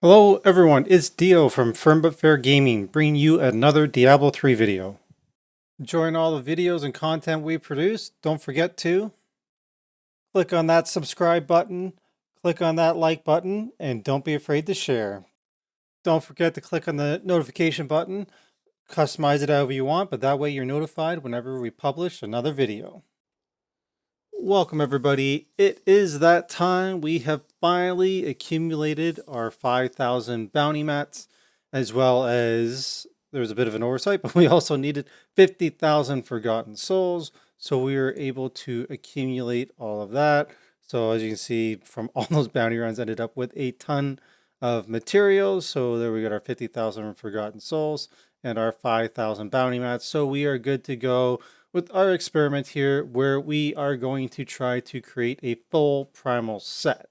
Hello everyone, it's Dio from Firm But Fair Gaming, bringing you another Diablo 3 video. Enjoying all the videos and content we produce, don't forget to click on that subscribe button, click on that like button, and don't be afraid to share. Don't forget to click on the notification button, customize it however you want, but that way you're notified whenever we publish another video. Welcome everybody. It is that time. We have finally accumulated our 5,000 bounty mats, as well as there was a bit of an oversight, but we also needed 50,000 forgotten souls. So we were able to accumulate all of that. So as you can see from all those bounty runs, ended up with a ton of materials. So there we got our 50,000 forgotten souls and our 5,000 bounty mats. So we are good to go with our experiment here, where we are going to try to create a full primal set.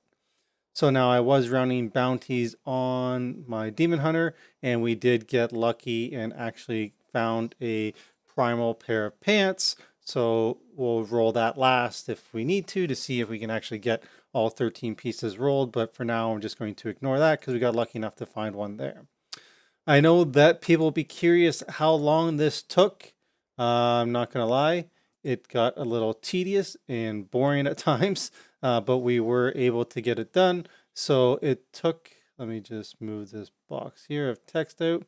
So now I was running bounties on my demon hunter, and we did get lucky and actually found a primal pair of pants. So we'll roll that last if we need to see if we can actually get all 13 pieces rolled. But for now, I'm just going to ignore that because we got lucky enough to find one there. I know that people will be curious how long this took. I'm not going to lie, it got a little tedious and boring at times, but we were able to get it done. So it took, let me just move this box here of text out.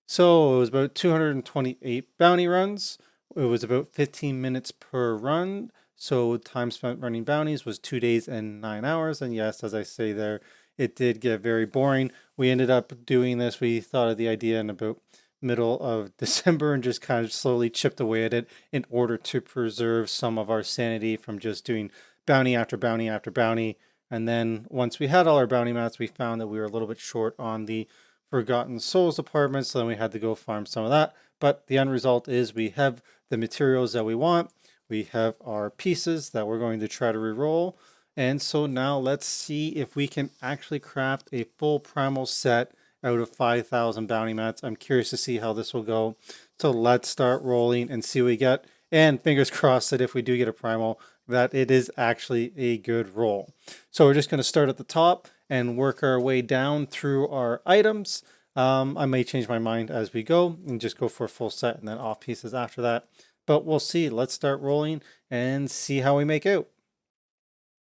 So it was about 228 bounty runs. It was about 15 minutes per run. So time spent running bounties was 2 days and 9 hours. And yes, as I say there, it did get very boring. We ended up doing this. We thought of the idea in about middle of December and just kind of slowly chipped away at it in order to preserve some of our sanity from just doing bounty after bounty after bounty. And then once we had all our bounty mats, we found that we were a little bit short on the Forgotten Souls department, so then we had to go farm some of that. But the end result is we have the materials that we want. We have our pieces that we're going to try to re-roll. And so now let's see if we can actually craft a full primal set out of 5,000 bounty mats. I'm curious to see how this will go. So let's start rolling and see what we get. And fingers crossed that if we do get a primal, that it is actually a good roll. So we're just going to start at the top and work our way down through our items. I may change my mind as we go and just go for a full set and then off pieces after that. But we'll see. Let's start rolling and see how we make out.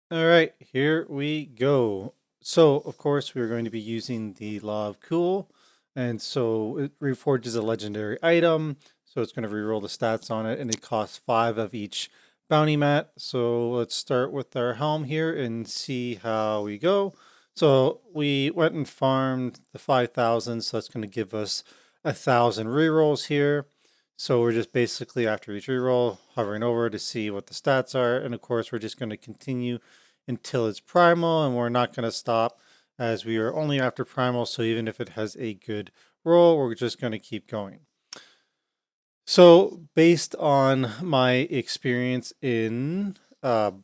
All right, here we go. So, of course, we're going to be using the Law of Cool. And so it reforges a legendary item. So it's going to reroll the stats on it, and it costs 5 of each bounty mat. So let's start with our helm here and see how we go. So we went and farmed the 5,000. So that's going to give us 1,000 rerolls here. So we're just basically after each reroll, hovering over to see what the stats are. And of course, we're just going to continue until it's primal, and we're not going to stop as we are only after primal. So even if it has a good roll, we're just going to keep going. So based on my experience in from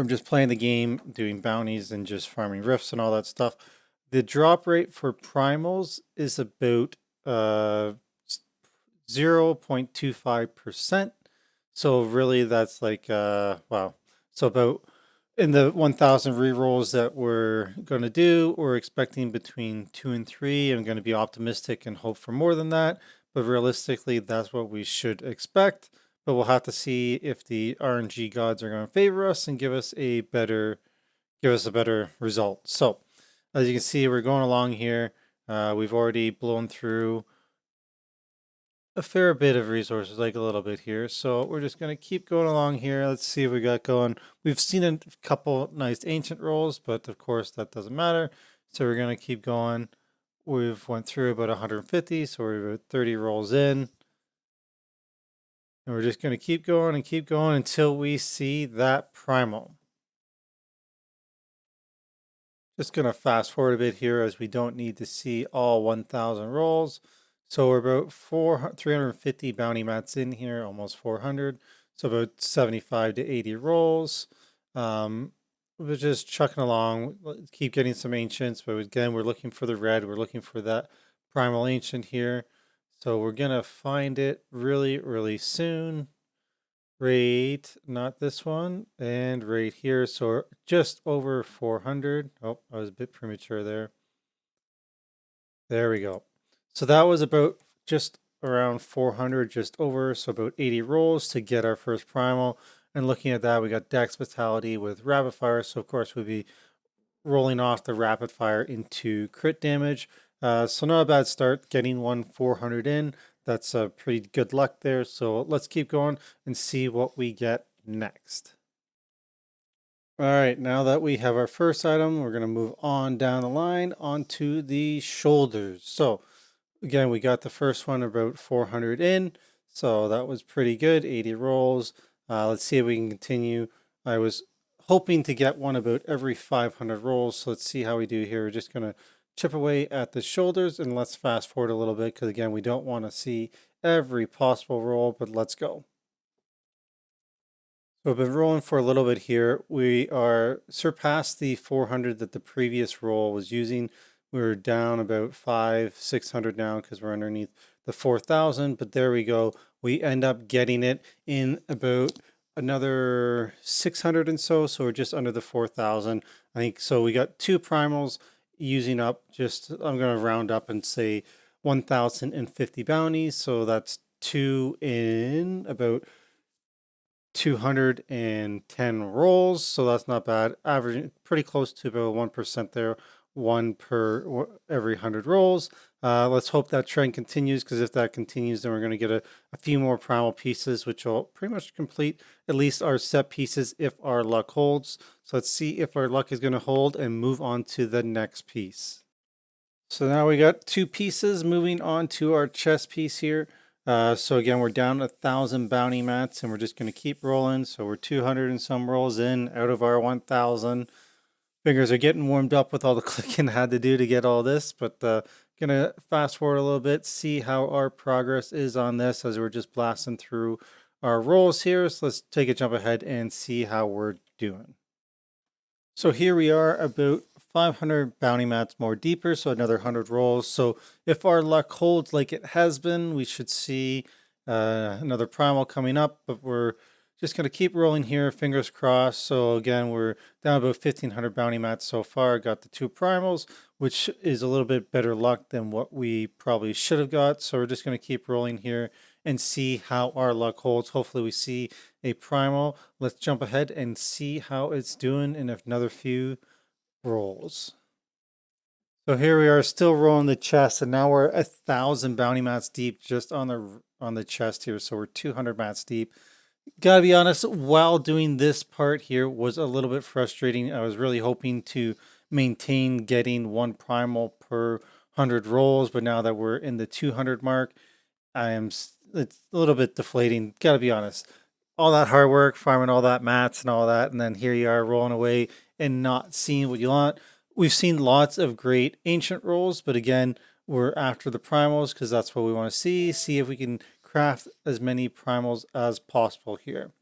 just playing the game, doing bounties and just farming rifts and all that stuff, the drop rate for primals is about 0.25%. So really that's like wow. So about in the 1,000 rerolls that we're going to do, we're expecting between 2 and 3. I'm going to be optimistic and hope for more than that, but realistically that's what we should expect. But we'll have to see if the RNG gods are going to favor us and give us a better result. So as you can see, we're going along here. We've already blown through a fair bit of resources, like a little bit here. So we're just going to keep going along here. Let's see what we got going. We've seen a couple nice ancient rolls, but of course that doesn't matter. So we're going to keep going. We've went through about 150, so we're about 30 rolls in. And we're just going to keep going and keep going until we see that primal. Just going to fast forward a bit here as we don't need to see all 1,000 rolls. So we're about 350 bounty mats in here, almost 400. So about 75 to 80 rolls. We're just chucking along, keep getting some ancients, but again, we're looking for the red. We're looking for that primal ancient here. So we're going to find it really, really soon. Right, not this one, and right here. So just over 400. Oh, I was a bit premature there. There we go. So that was about just around 400, just over, so about 80 rolls to get our first primal. And looking at that, we got Dex Vitality with Rapid Fire. So of course we'd be rolling off the Rapid Fire into crit damage. So not a bad start, getting 400 in. That's a pretty good luck there. So let's keep going and see what we get next. All right, now that we have our first item, we're going to move on down the line onto the shoulders. So again, we got the first one about 400 in, so that was pretty good, 80 rolls. Let's see if we can continue. I was hoping to get one about every 500 rolls, so let's see how we do here. We're just going to chip away at the shoulders, and let's fast forward a little bit, because again, we don't want to see every possible roll, but let's go. So we've been rolling for a little bit here. We are surpassed the 400 that the previous roll was using. We're down about 600 now because we're underneath the 4,000, but there we go. We end up getting it in about another 600 and so we're just under the 4,000. I think so. We got two primals using up just, I'm going to round up and say 1,050 bounties. So that's two in about 210 rolls, so that's not bad. Averaging pretty close to about 1% there, one per every 100 rolls. Let's hope that trend continues, because if that continues, then we're going to get a few more primal pieces, which will pretty much complete at least our set pieces if our luck holds. So let's see if our luck is going to hold and move on to the next piece. So now we got two pieces, moving on to our chest piece here. So again, we're down 1,000 bounty mats, and we're just going to keep rolling. So we're 200 and some rolls in out of our 1,000. Fingers are getting warmed up with all the clicking I had to do to get all this, but gonna fast forward a little bit, see how our progress is on this as we're just blasting through our rolls here. So let's take a jump ahead and see how we're doing. So here we are about 500 bounty mats more deeper, so another 100 rolls. So if our luck holds like it has been, we should see another primal coming up, but we're just going to keep rolling here, fingers crossed. So again, we're down about 1,500 bounty mats so far. Got the two primals, which is a little bit better luck than what we probably should have got. So we're just going to keep rolling here and see how our luck holds. Hopefully we see a primal. Let's jump ahead and see how it's doing in another few rolls. So here we are, still rolling the chest, and now we're 1,000 bounty mats deep just on the chest here. So we're 200 mats deep. Gotta be honest, while doing this part here was a little bit frustrating. I was really hoping to maintain getting one primal per 100 rolls, but now that we're in the 200 mark, it's a little bit deflating. Gotta be honest. All that hard work, farming all that mats and all that, and then here you are rolling away and not seeing what you want. We've seen lots of great ancient rolls, but again, we're after the primals because that's what we want to see. See if we can craft as many primals as possible here.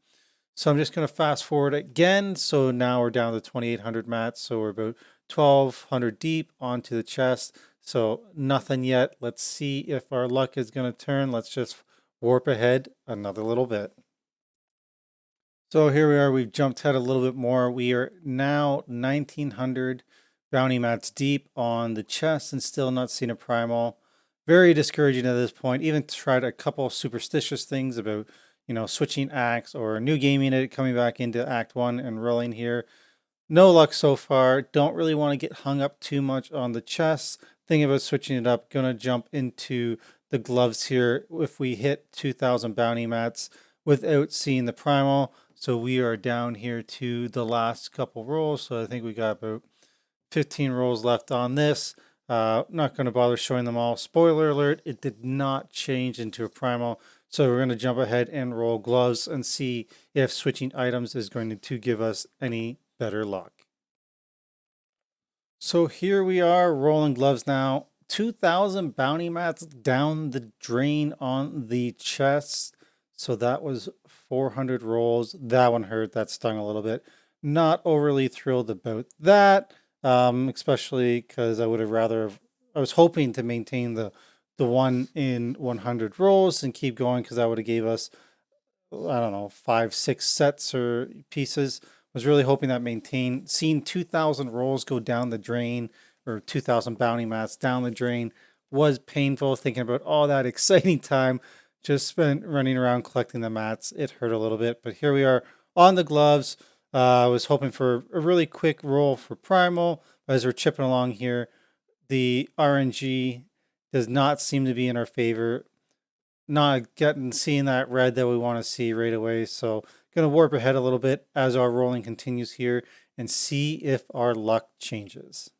So I'm just going to fast forward again. So now we're down to 2,800 mats. So we're about 1,200 deep onto the chest. So nothing yet. Let's see if our luck is going to turn. Let's just warp ahead another little bit. So here we are. We've jumped ahead a little bit more. We are now 1,900 bounty mats deep on the chest and still not seeing a primal. Very discouraging at this point. Even tried a couple superstitious things about, switching acts or new gaming it, coming back into Act 1 and rolling here. No luck so far. Don't really want to get hung up too much on the chest. Thinking about switching it up. Gonna jump into the gloves here. If we hit 2,000 bounty mats without seeing the primal. So we are down here to the last couple rolls. So I think we got about 15 rolls left on this. Not going to bother showing them all. Spoiler alert, it did not change into a primal. So we're going to jump ahead and roll gloves and see if switching items is going to give us any better luck. So here we are rolling gloves now. 2,000 bounty mats down the drain on the chest. So that was 400 rolls. That one hurt. That stung a little bit. Not overly thrilled about that, especially because I would have I was hoping to maintain the one in 100 rolls and keep going, because that would have gave us, I don't know, 5-6 sets or pieces. Was really hoping that seeing 2,000 rolls go down the drain, or 2,000 bounty mats down the drain, was painful thinking about all that exciting time just spent running around collecting the mats. It hurt a little bit, but here we are on the gloves. I was hoping for a really quick roll for Primal. As we're chipping along here, the RNG does not seem to be in our favor. Not seeing that red that we want to see right away. So gonna warp ahead a little bit as our rolling continues here and see if our luck changes.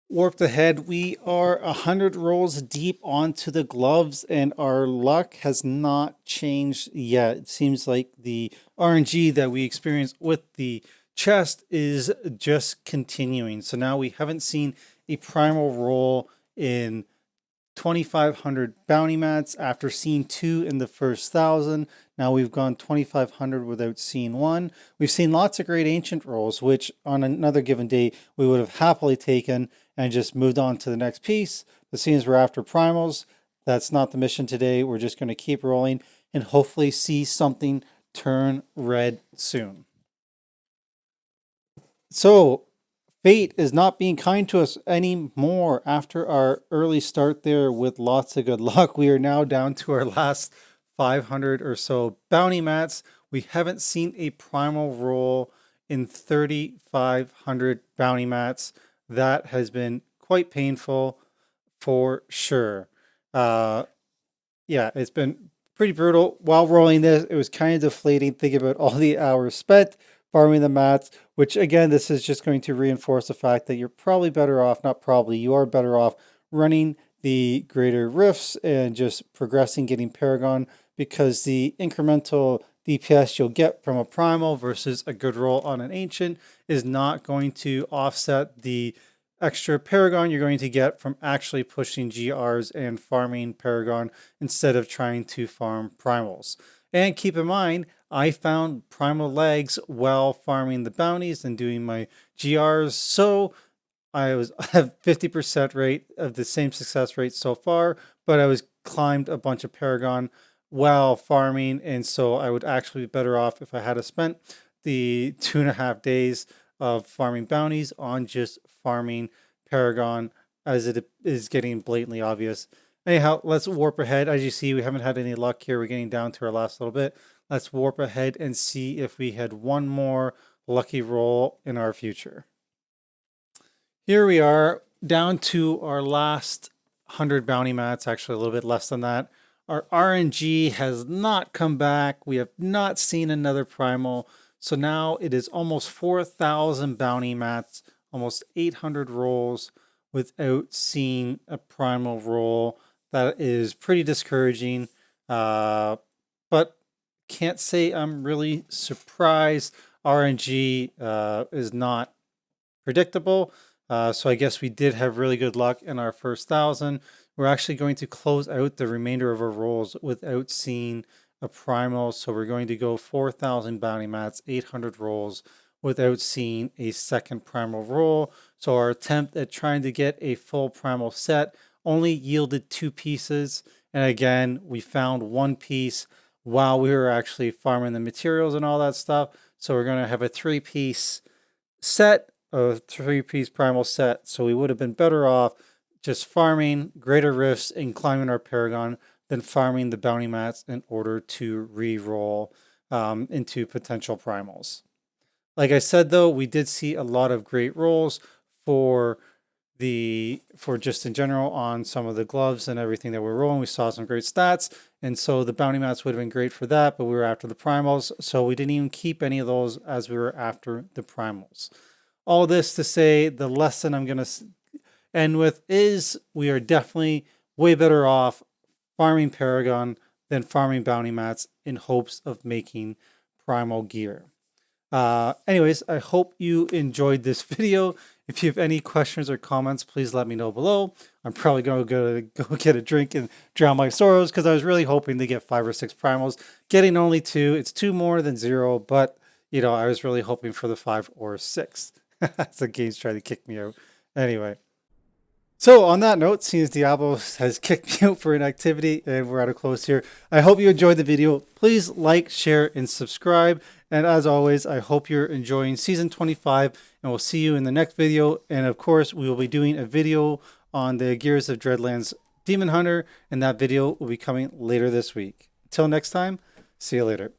Warped ahead, we are 100 rolls deep onto the gloves and our luck has not changed yet. It seems like the RNG that we experienced with the chest is just continuing. So now we haven't seen a primal roll in 2,500 bounty mats after seeing 2 in the first 1,000. Now we've gone 2,500 without seeing 1. We've seen lots of great ancient rolls, which on another given day we would have happily taken and just moved on to the next piece. But seeing as we're after primals, that's not the mission today. We're just going to keep rolling and hopefully see something turn red soon. So fate is not being kind to us anymore after our early start there with lots of good luck. We are now down to our last 500 or so bounty mats. We haven't seen a primal roll in 3,500 bounty mats. That has been quite painful for sure. Yeah, it's been pretty brutal. While rolling this, it was kind of deflating thinking about all the hours spent farming the mats, which again, this is just going to reinforce the fact that you're probably better off, not probably, you are better off running the greater rifts and just progressing, getting Paragon, because the incremental DPS you'll get from a primal versus a good roll on an ancient is not going to offset the extra Paragon you're going to get from actually pushing GRs and farming Paragon instead of trying to farm primals. And keep in mind, I found primal legs while farming the bounties and doing my GRs, so I have 50% rate of the same success rate so far, but I was climbed a bunch of Paragon while farming, and so I would actually be better off if I had spent the 2.5 days of farming bounties on just farming Paragon, as it is getting blatantly obvious. Anyhow, let's warp ahead. As you see, we haven't had any luck here. We're getting down to our last little bit. Let's warp ahead and see if we had one more lucky roll in our future. Here we are down to our last 100 bounty mats, actually a little bit less than that. Our RNG has not come back. We have not seen another primal. So now it is almost 4,000 bounty mats, almost 800 rolls without seeing a primal roll. That is pretty discouraging, but can't say I'm really surprised. RNG is not predictable. So I guess we did have really good luck in our first 1,000. We're actually going to close out the remainder of our rolls without seeing a primal. So we're going to go 4,000 bounty mats, 800 rolls without seeing a second primal roll. So our attempt at trying to get a full primal set only yielded 2 pieces. And again, we found 1 piece while we were actually farming the materials and all that stuff. So we're going to have a 3-piece set, a 3-piece primal set. So we would have been better off just farming greater rifts and climbing our Paragon than farming the bounty mats in order to re-roll into potential primals. Like I said, though, we did see a lot of great rolls for just in general on some of the gloves and everything that we're rolling. We saw some great stats, and so the bounty mats would have been great for that, but we were after the primals, so we didn't even keep any of those as we were after the primals. All this to say, the lesson I'm going to end with is we are definitely way better off farming Paragon than farming bounty mats in hopes of making primal gear. Anyways, I hope you enjoyed this video. If you have any questions or comments, please let me know below. I'm probably going to go get a drink and drown my sorrows because I was really hoping to get 5 or 6 primals. Getting only 2, it's 2 more than 0, but you know, I was really hoping for the 5 or 6. The game's trying to kick me out. Anyway, So on that note, since Diablo has kicked me out for inactivity and we're at a close here, I hope you enjoyed the video. Please like, share, and subscribe. And as always, I hope you're enjoying season 25, and we'll see you in the next video. And of course, we will be doing a video on the Gears of Dreadlands Demon Hunter, and that video will be coming later this week. Until next time, see you later.